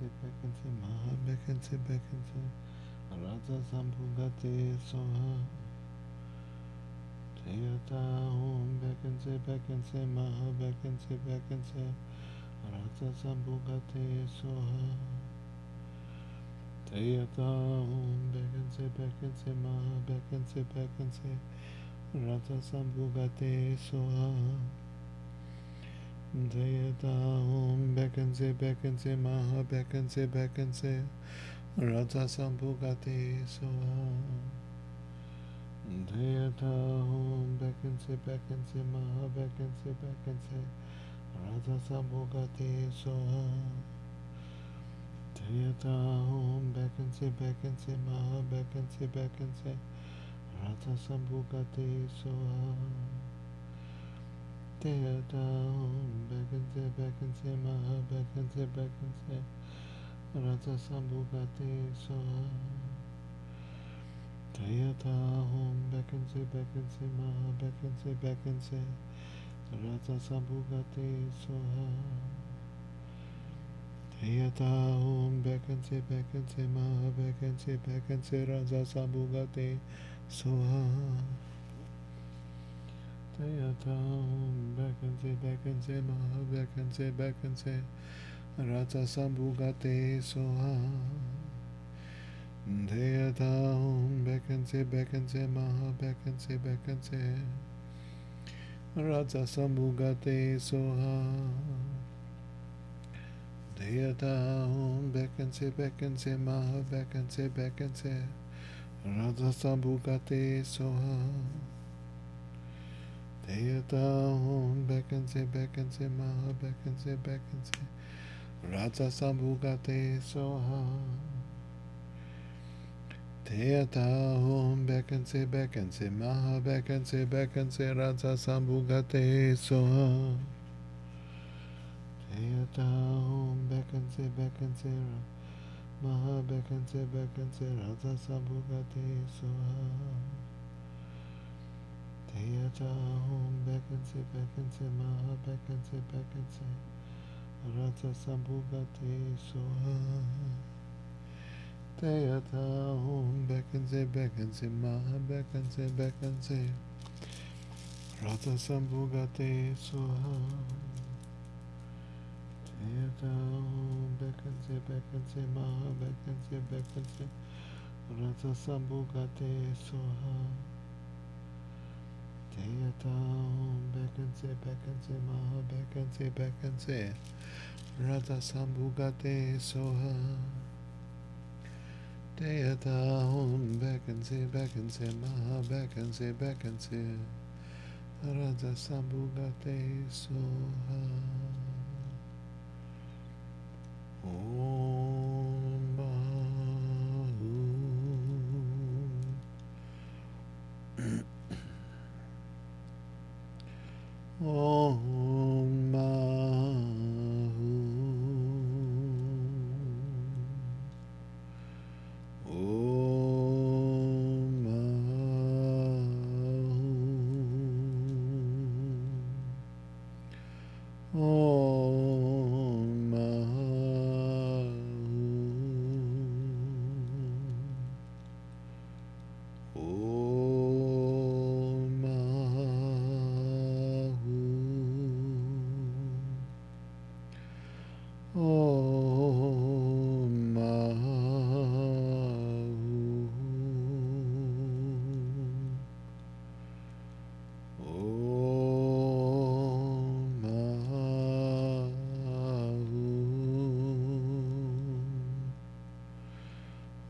Maha Bekente, Raja Sambhugate Soha, Teyata Om Bekente, Maha Bekente, Raja Sambhugate Soha, Teyata Om Bekente, Maha Bekente, Raja Sambhugate Soha, Teyata Om Bekente, Maha Bekente, Raja Sambhugate Soha, Deyata Om Bekente, Maha Bekente, Raja Sambhugate Soha, Deyata Om Bekente, Maha Bekente, Raja Sambhugate Soha, Deyata Om Bekente, Maha Bekente, Raja Sambhugate Soha, Deyata Om Bekente, Maha Bekente, Raja Sambhugate Soha, Deyata Om Bekente, Maha Bekente, Raja Sambhugate Soha, Deyata Om Bekente, Maha Bekente, Raja Sambhugate Soha, Deyata Om Bekente, Maha Bekente, Raja Sambhugate Soha, Deyata Om Bekente, Maha Bekente, Raja Sambhugate Soha, Deyata Om Bekente, Maha Bekente, Raja Sambhugate Soha, Deyata Om Bekente, Maha Bekente, Raja Sambhugate Soha, Deyata Om Bekente, Maha Bekente, Raja Sambhugate Soha, Deyata Om Bekente, Maha Bekente, Raja Sambhugate Soha, Deyata Om Bekente, Maha Bekente, Raja Sambhugate Soha, Deyata Om Bekente, Maha Bekente, Raja Sambhugate Soha, Deyata Om Bekente, Maha Bekente, Raja Sambhugate Soha, Deyata Om Bekente, Maha Bekente, Raja Sambhugate Soha. Om Bahu Om Bahu Om Bahu Om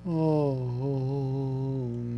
Om Om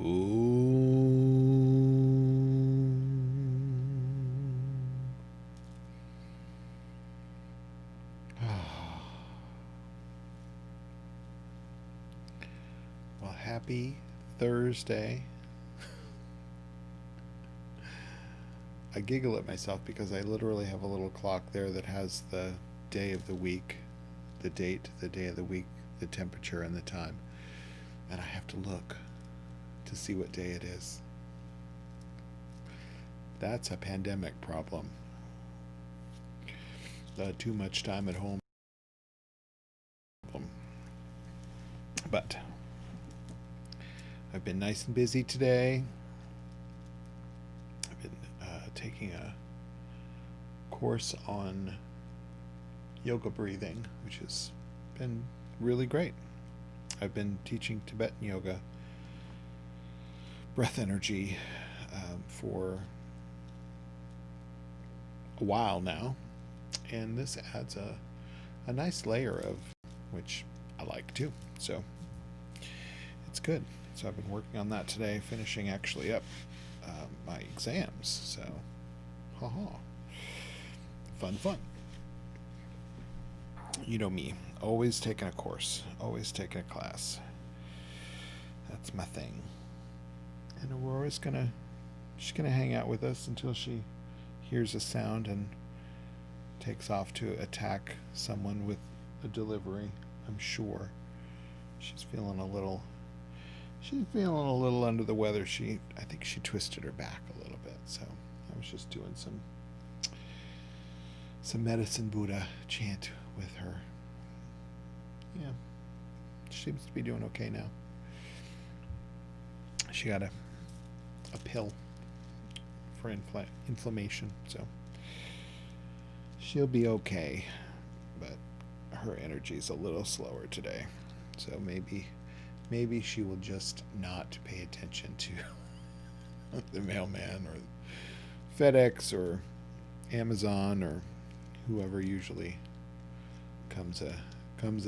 Om Happy Thursday. I giggle at myself because I literally have a little clock there that has the day of the week, the date, the day of the week, the temperature, and the time. And I have to look to see what day it is. That's a pandemic problem. Too much time at home. But I've been nice and busy today. I've been taking a course on yoga breathing, which has been really great. I've been teaching Tibetan yoga, breath energy, for a while now, and this adds a nice layer of which I like too, so it's good. So I've been working on that today, finishing actually up my exams, so fun. You know me, always taking a course, always taking a class. That's my thing. And Aurora's she's gonna hang out with us until she hears a sound and takes off to attack someone with a delivery. I'm sure she's feeling a little under the weather. I think she twisted her back a little bit, so I was just doing some medicine Buddha chant with her. Yeah, she seems to be doing okay now. She got a pill for inflammation, so she'll be okay, but her energy's a little slower today, so maybe she will just not pay attention to the mailman or FedEx or Amazon or whoever usually comes a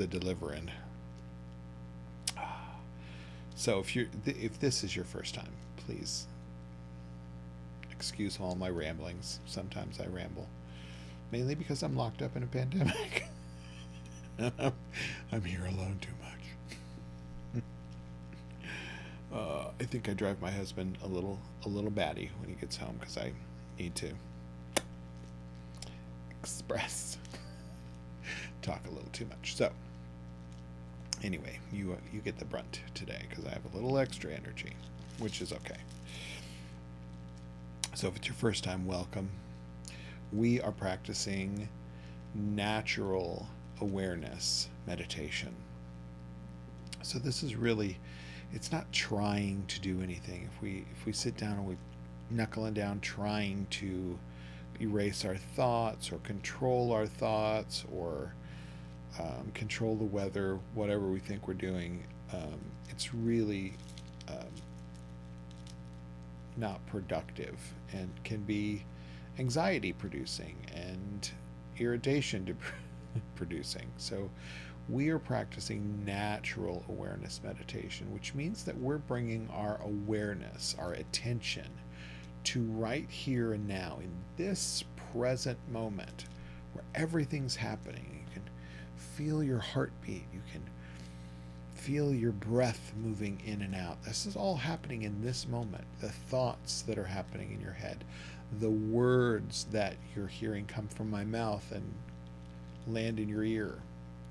delivering. So if this is your first time, please excuse all my ramblings. Sometimes I ramble, mainly because I'm locked up in a pandemic. I'm here alone too much. I think I drive my husband a little batty when he gets home because I need to talk a little too much. So anyway, you get the brunt today because I have a little extra energy, which is okay. So if it's your first time, welcome. We are practicing natural awareness meditation. So this is really, it's not trying to do anything. If we sit down and we knuckling down trying to erase our thoughts or control our thoughts or control the weather, whatever we think we're doing, it's really not productive and can be anxiety producing and irritation producing. So we are practicing natural awareness meditation, which means that we're bringing our awareness, our attention to right here and now in this present moment where everything's happening. You can feel your heartbeat. You can feel your breath moving in and out. This is all happening in this moment. The thoughts that are happening in your head, the words that you're hearing come from my mouth and land in your ear,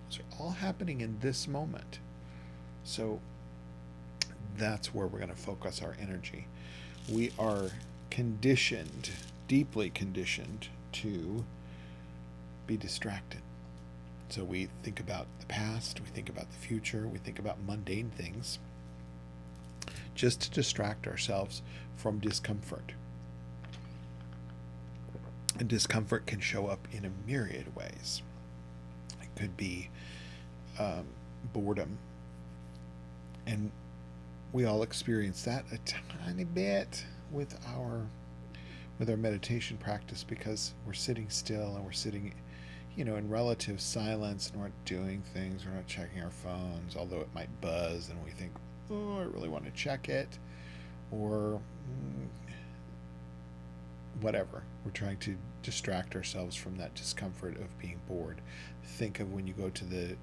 those are all happening in this moment. So that's where we're going to focus our energy. We are conditioned, deeply conditioned, to be distracted. So we think about the past, we think about the future, we think about mundane things just to distract ourselves from discomfort. And discomfort can show up in a myriad of ways. It could be boredom, and we all experience that a tiny bit with our meditation practice because we're sitting still and we're sitting in relative silence and we're not doing things, we're not checking our phones, although it might buzz and we think, oh, I really want to check it, or whatever. We're trying to distract ourselves from that discomfort of being bored. Think of when you go to the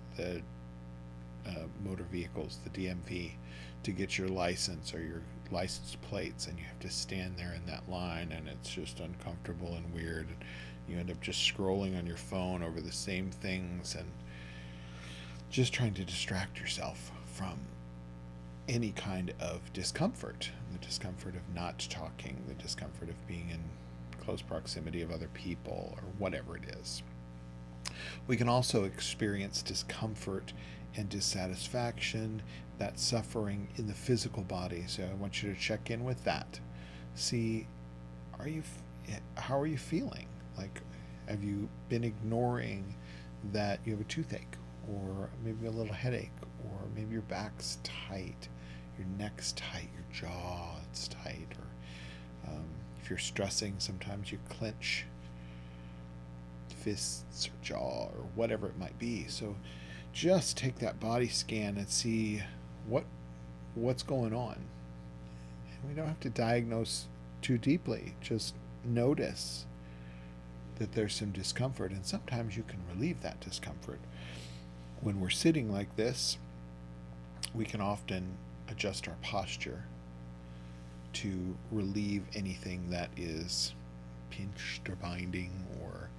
motor vehicles, the DMV, to get your license or your license plates, and you have to stand there in that line, and it's just uncomfortable and weird. You end up just scrolling on your phone over the same things and just trying to distract yourself from any kind of discomfort, the discomfort of not talking, the discomfort of being in close proximity of other people, or whatever it is. We can also experience discomfort and dissatisfaction, that suffering in the physical body. So I want you to check in with that. See, how are you feeling? Like, have you been ignoring that you have a toothache, or maybe a little headache, or maybe your back's tight, your neck's tight, your jaw's tight, or if you're stressing, sometimes you clench fists or jaw or whatever it might be. So just take that body scan and see what's going on. And we don't have to diagnose too deeply. Just notice that there's some discomfort, and sometimes you can relieve that discomfort. When we're sitting like this, we can often adjust our posture to relieve anything that is pinched or binding or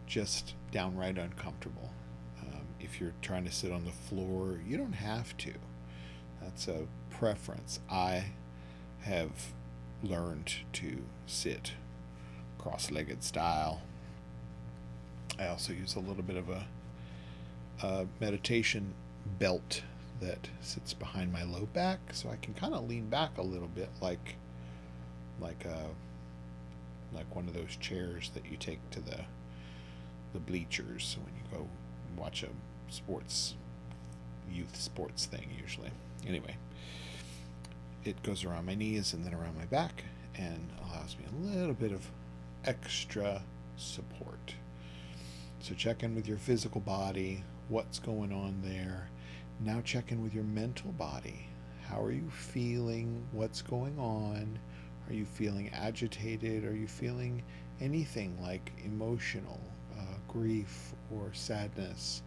just downright uncomfortable. If you're trying to sit on the floor, you don't have to. That's a preference. I have learned to sit cross-legged style. I also use a little bit of a meditation belt that sits behind my low back, so I can kind of lean back a little bit, like one of those chairs that you take to the bleachers when you go watch a youth sports thing usually. Anyway, it goes around my knees and then around my back and allows me a little bit of extra support. So check in with your physical body, what's going on there. Now check in with your mental body. How are you feeling? What's going on? Are you feeling agitated? Are you feeling anything like emotional, grief or sadness?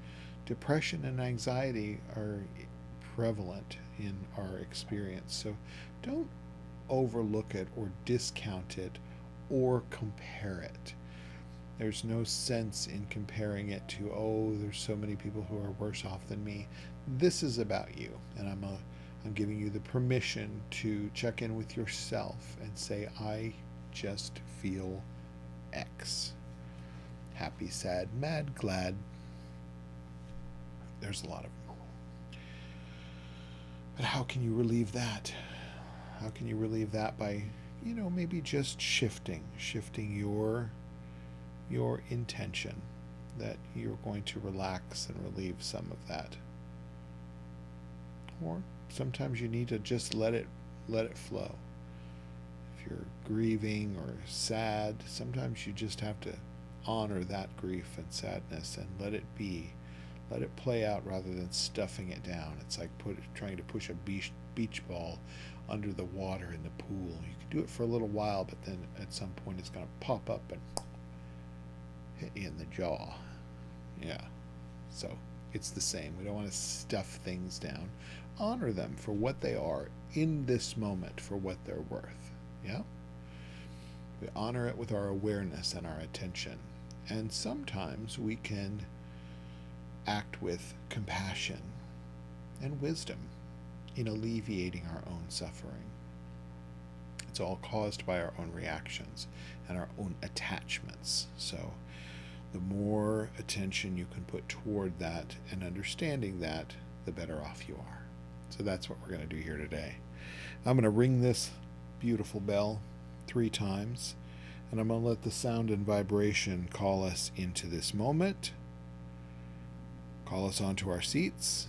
Depression and anxiety are prevalent in our experience. So don't overlook it or discount it or compare it. There's no sense in comparing it to, oh, there's so many people who are worse off than me. This is about you, and I'm giving you the permission to check in with yourself and say, I just feel X. Happy, sad, mad, glad. There's a lot of them. But how can you relieve that? How can you relieve that by, maybe just shifting your intention that you're going to relax and relieve some of that. Or sometimes you need to just let it flow. If you're grieving or sad, sometimes you just have to honor that grief and sadness and let it be. Let it play out rather than stuffing it down. It's like trying to push a beach ball under the water in the pool. You can do it for a little while, but then at some point it's going to pop up and hit you in the jaw. Yeah. So it's the same. We don't want to stuff things down. Honor them for what they are in this moment, for what they're worth. Yeah? We honor it with our awareness and our attention. And sometimes we can act with compassion and wisdom in alleviating our own suffering. It's all caused by our own reactions and our own attachments. So the more attention you can put toward that and understanding that, the better off you are. So that's what we're going to do here today. I'm going to ring this beautiful bell 3 times, and I'm going to let the sound and vibration call us into this moment, call us onto our seats,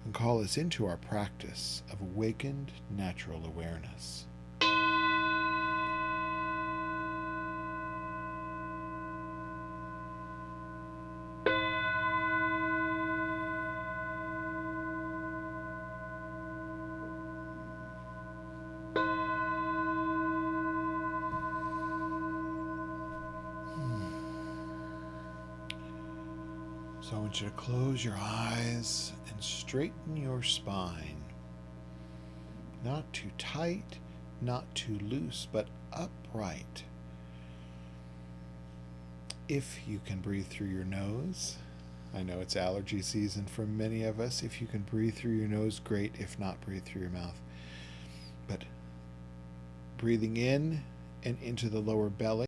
and call us into our practice of awakened natural awareness. So I want you to close your eyes and straighten your spine. Not too tight, not too loose, but upright. If you can breathe through your nose, I know it's allergy season for many of us. If you can breathe through your nose, great. If not, breathe through your mouth. But breathing in and into the lower belly.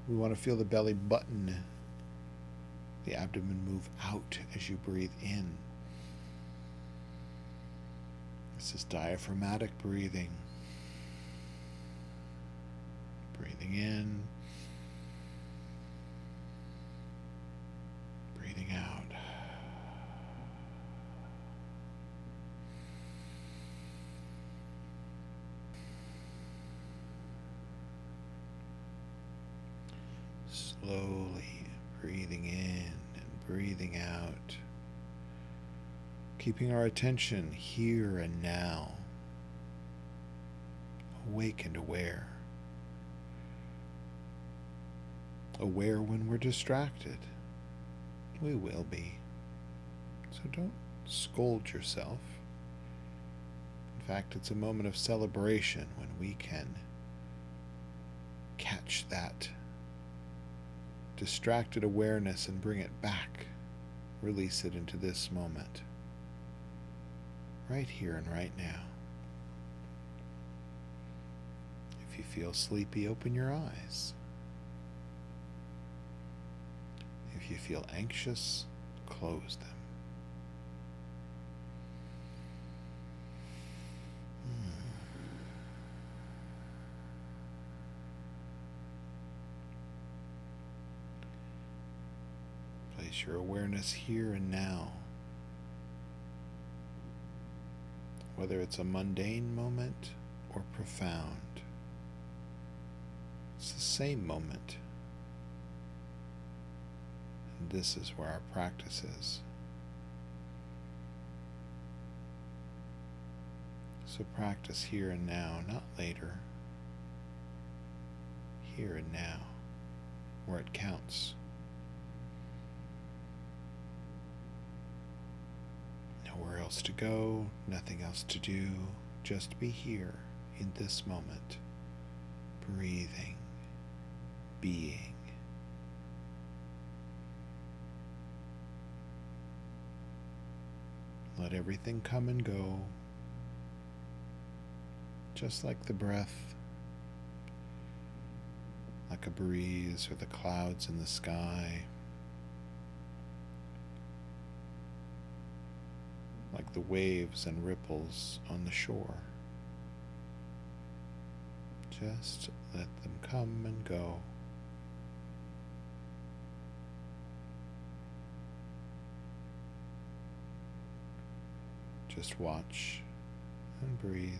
We want to feel the belly button, the abdomen move out as you breathe in. This is diaphragmatic breathing. Breathing in, breathing out. Slowly breathing in and breathing out, keeping our attention here and now, awake and aware. Aware when we're distracted. We will be. So don't scold yourself. In fact, it's a moment of celebration when we can catch that distracted awareness and bring it back, release it into this moment, right here and right now. If you feel sleepy, open your eyes. If you feel anxious, close them. Place your awareness here and now. Whether it's a mundane moment or profound, it's the same moment. And this is where our practice is. So practice here and now, not later. Here and now, where it counts. Nowhere else to go, nothing else to do, just be here in this moment, breathing, being. Let everything come and go, just like the breath, like a breeze or the clouds in the sky, like the waves and ripples on the shore. Just let them come and go. Just watch and breathe.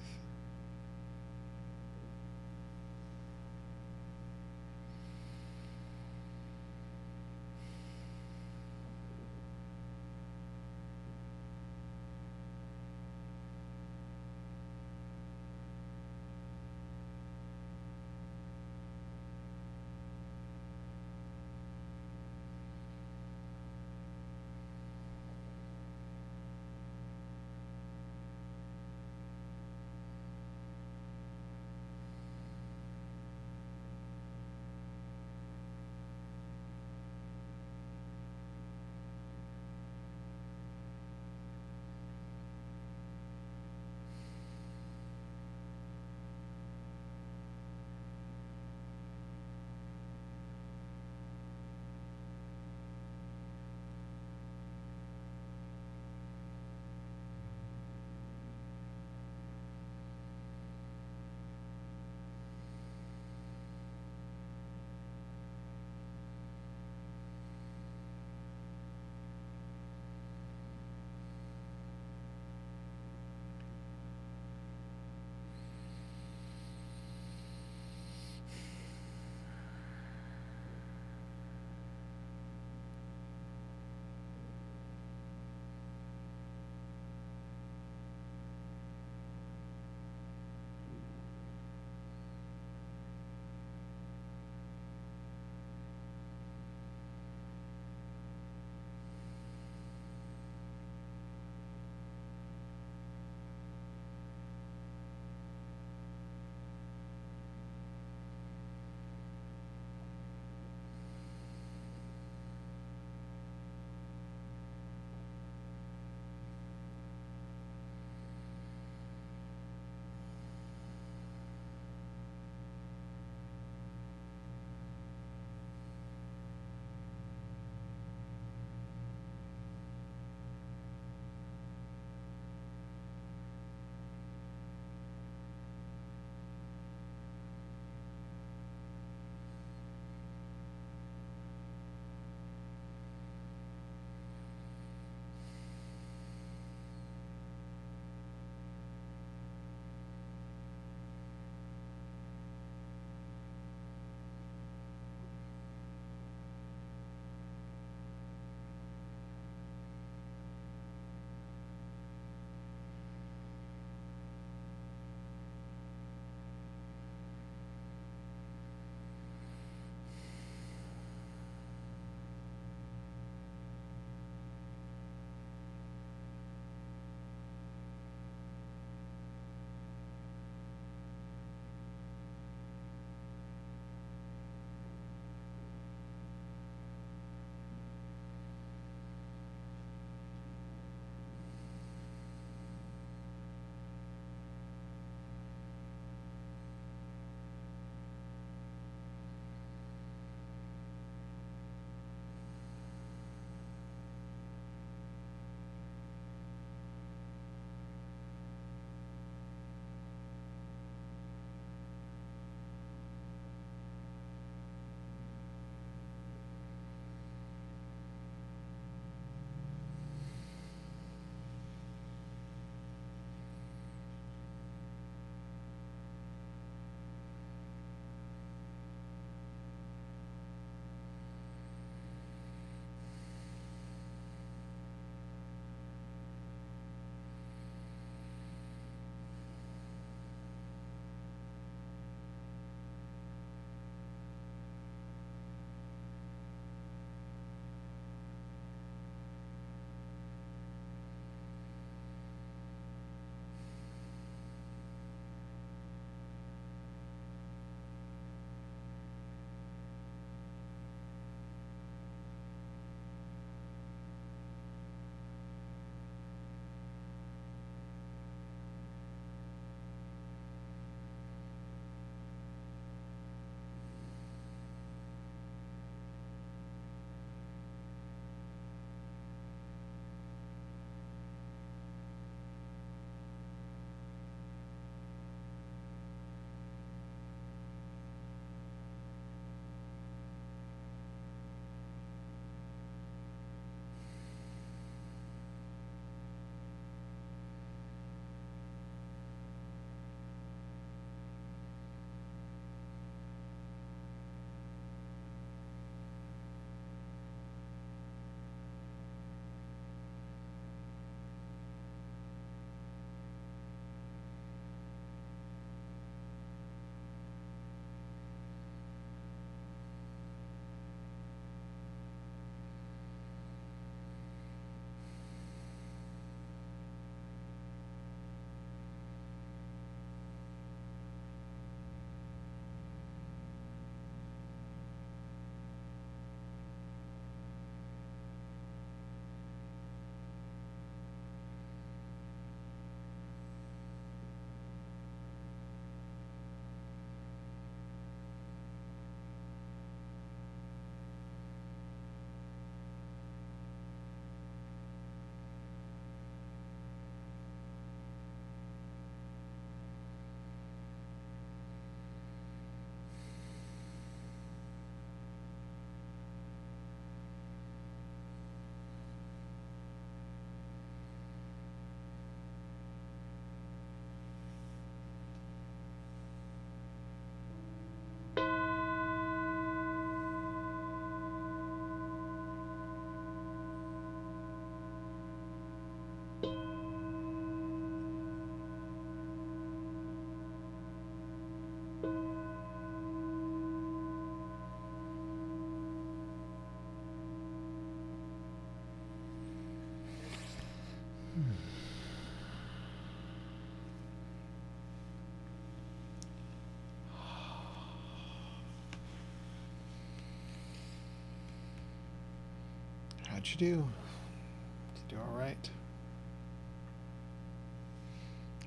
what you do. You do all right.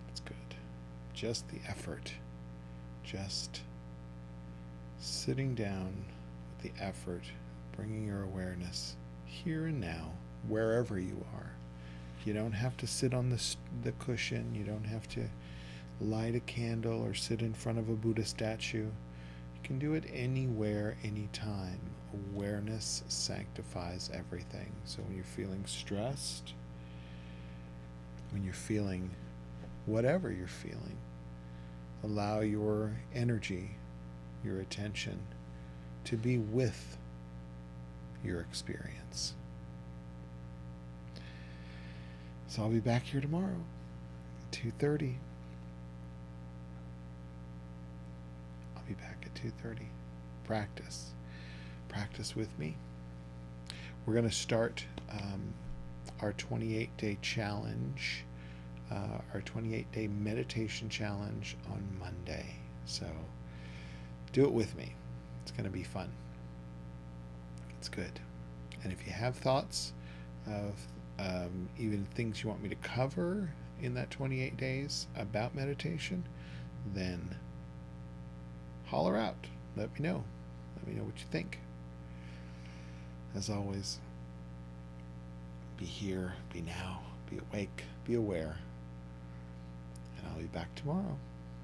That's good. Just the effort. Just sitting down with the effort, bringing your awareness here and now, wherever you are. You don't have to sit on the cushion. You don't have to light a candle or sit in front of a Buddha statue. You can do it anywhere, anytime. Awareness sanctifies everything. So when you're feeling stressed, when you're feeling whatever you're feeling, allow your energy, your attention to be with your experience. So I'll be back here tomorrow, 2:30. I'll be back at 2:30. Practice with me. We're going to start our 28-day challenge, our 28-day meditation challenge on Monday. So do it with me. It's going to be fun. It's good. And if you have thoughts of even things you want me to cover in that 28 days about meditation, then holler out. Let me know. Let me know what you think. As always, be here, be now, be awake, be aware. And I'll be back tomorrow.